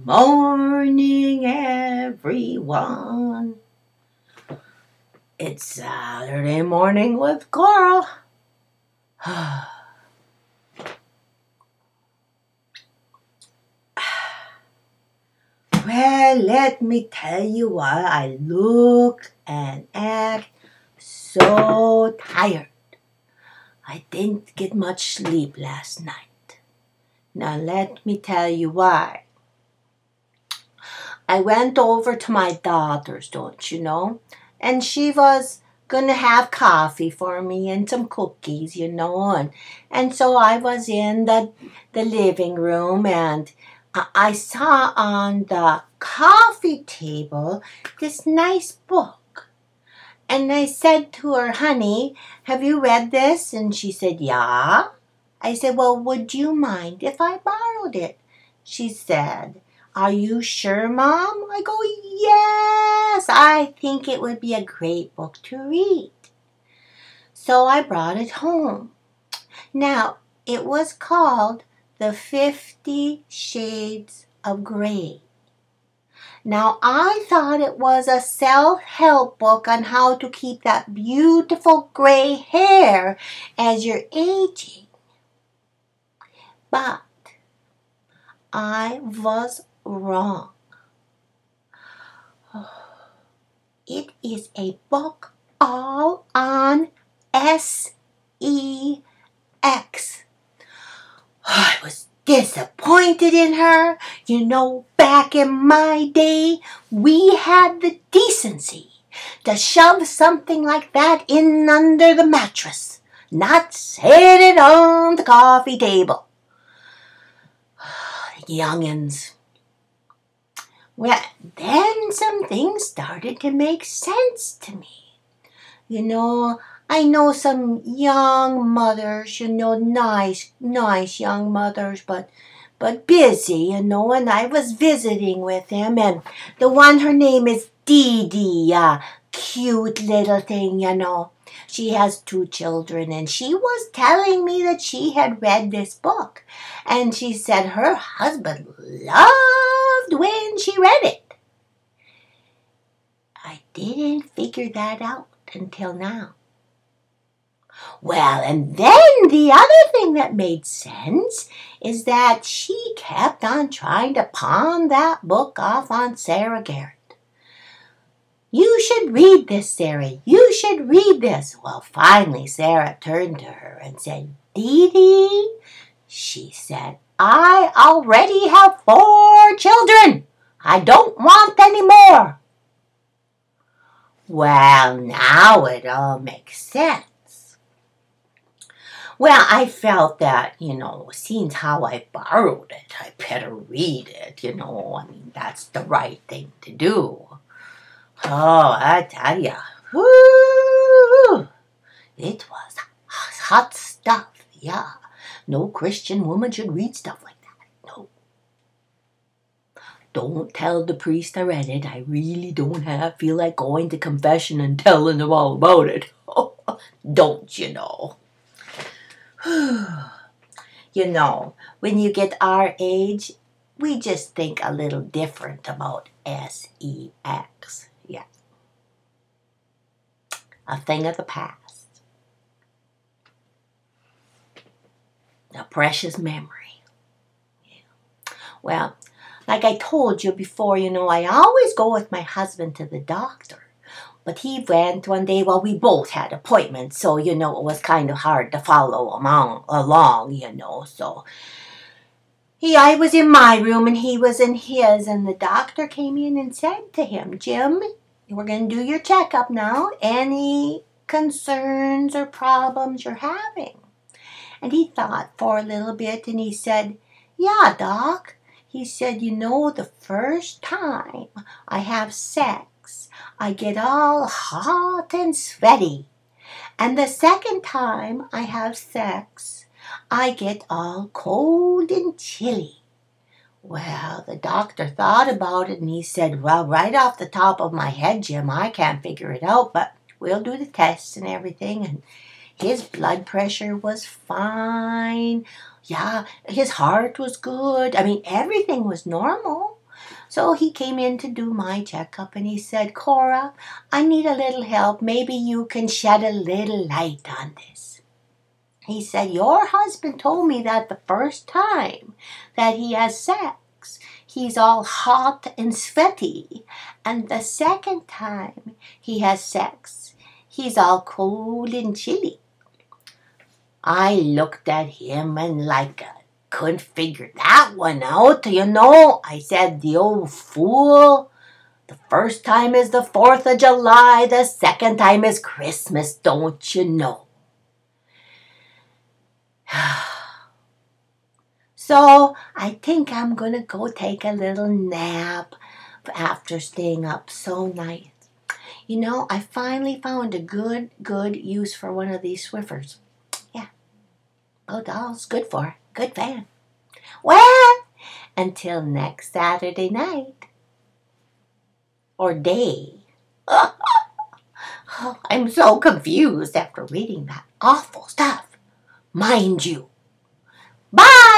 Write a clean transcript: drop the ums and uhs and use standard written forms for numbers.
morning, everyone. It's Saturday morning with Cora. Well, let me tell you why I look and act so tired. I didn't get much sleep last night. Now let me tell you why. I went over to my daughter's, don't you know? And she was gonna have coffee for me and some cookies, you know. And so I was in the living room, and I saw on the coffee table this nice book. And I said to her, honey, have you read this? And she said, yeah. I said, well, would you mind if I borrowed it? She said, are you sure, Mom? I go, yes, I think it would be a great book to read. So I brought it home. Now, it was called The 50 Shades of Grey. Now, I thought it was a self-help book on how to keep that beautiful gray hair as you're aging. But I was wrong. It is a book all on sex. I was disappointed in her. You know, back in my day, we had the decency to shove something like that in under the mattress, not set it on the coffee table. Youngins. Well, then some things started to make sense to me. You know, I know some young mothers, you know, nice young mothers, but busy, you know, and I was visiting with them, and the one, her name is Dee Dee, cute little thing, you know. She has 2 children, and she was telling me that she had read this book, and she said her husband loved when she read it. I didn't figure that out until now. Well, and then the other thing that made sense is that she kept on trying to pawn that book off on Sarah Garrett. You should read this, Sarah. You should read this. Well, finally, Sarah turned to her and said, Dee Dee, she said, I already have 4 children. I don't want any more. Well, now it all makes sense. Well, I felt that, you know, seeing how I borrowed it, I better read it, you know. I mean, that's the right thing to do. Oh, I tell ya, whoo, it was hot stuff, yeah. No Christian woman should read stuff like that, no. Don't tell the priest I read it. I really don't feel like going to confession and telling him all about it. Don't you know? You know, when you get our age, we just think a little different about sex. Yeah. A thing of the past. A precious memory. Yeah. Well, like I told you before, you know, I always go with my husband to the doctor. But he went one day, well, we both had appointments, so, you know, it was kind of hard to follow along, you know, so. I was in my room and he was in his, and the doctor came in and said to him, Jim, we're going to do your checkup now. Any concerns or problems you're having? And he thought for a little bit and he said, yeah, Doc. He said, you know, the first time I have sex, I get all hot and sweaty. And the second time I have sex, I get all cold and chilly. Well, the doctor thought about it and he said, well, right off the top of my head, Jim, I can't figure it out, but we'll do the tests and everything. And his blood pressure was fine. Yeah, his heart was good. I mean, everything was normal. So he came in to do my checkup and he said, Cora, I need a little help. Maybe you can shed a little light on this. He said, your husband told me that the first time that he has sex, he's all hot and sweaty. And the second time he has sex, he's all cold and chilly. I looked at him and couldn't figure that one out, you know. I said, the old fool. The first time is the 4th of July. The second time is Christmas, don't you know? So I think I'm going to go take a little nap after staying up so late. You know, I finally found a good use for one of these Swiffers. Yeah. Oh, doll's good for it. Good fan. Well, until next Saturday night. Or day. Oh, I'm so confused after reading that awful stuff. Mind you. Bye!